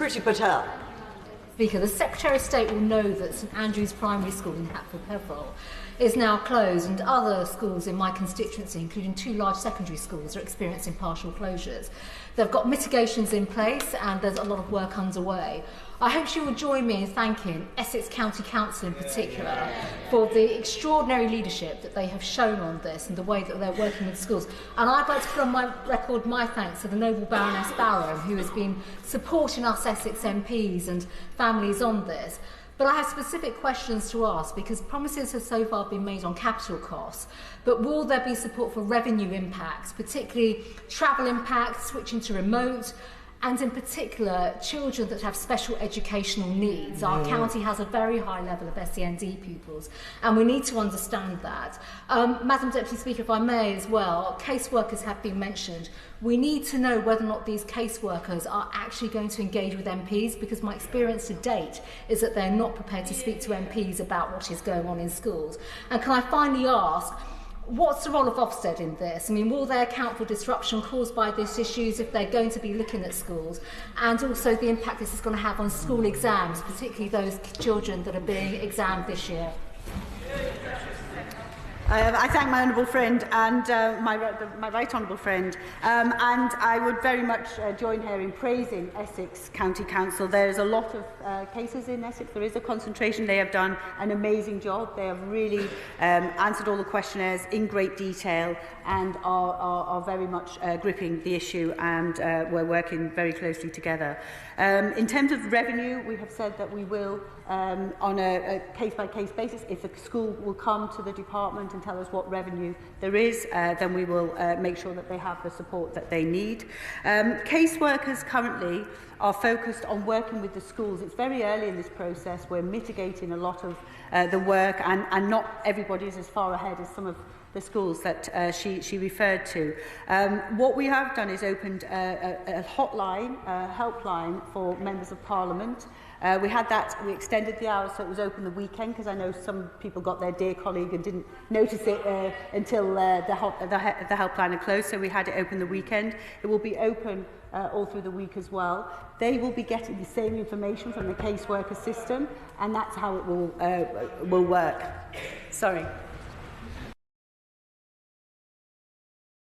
Priti Patel. Speaker, the Secretary of State will know that St Andrew's Primary School in Hatfield Peveril is now closed, and other schools in my constituency, including 2 large secondary schools, are experiencing partial closures. They've got mitigations in place and there's a lot of work underway. I hope she will join me in thanking Essex County Council in particular for the extraordinary leadership that they have shown on this and the way that they're working with schools. And I'd like to put on my record my thanks to the noble Baroness Barrow, who has been supporting us Essex MPs and families on this. But I have specific questions to ask, because promises have so far been made on capital costs, but will there be support for revenue impacts, particularly travel impacts, switching to remote, and in particular children that have special educational needs? Our county has a very high level of SEND pupils, and we need to understand that. Madam Deputy Speaker, if I may as well, caseworkers have been mentioned. We need to know whether or not these caseworkers are actually going to engage with MPs, because my experience to date is that they're not prepared to speak to MPs about what is going on in schools. And can I finally ask, what's the role of Ofsted in this? I mean, will they account for disruption caused by these issues if they're going to be looking at schools? And also the impact this is going to have on school exams, particularly those children that are being examined this year. I thank my honourable friend and my right honourable friend, and I would very much join her in praising Essex County Council. There is a lot of cases in Essex. There is a concentration. They have done an amazing job. They have really answered all the questionnaires in great detail and are very much gripping the issue, and we're working very closely together. In terms of revenue, we have said that we will, on a case-by-case basis, if the school will come to the department and tell us what revenue there is, then we will make sure that they have the support that they need. Caseworkers currently are focused on working with the schools. It's very early in this process. We're mitigating a lot of the work, and not everybody is as far ahead as some of the schools that she referred to. What we have done is opened a hotline, a helpline for members of Parliament. We had that, we extended the hours so it was open the weekend, because I know some people got their dear colleague and didn't notice it until the helpline had closed, so we had it open the weekend. It will be open all through the week as well. They will be getting the same information from the caseworker system, and that's how it will work. Sorry.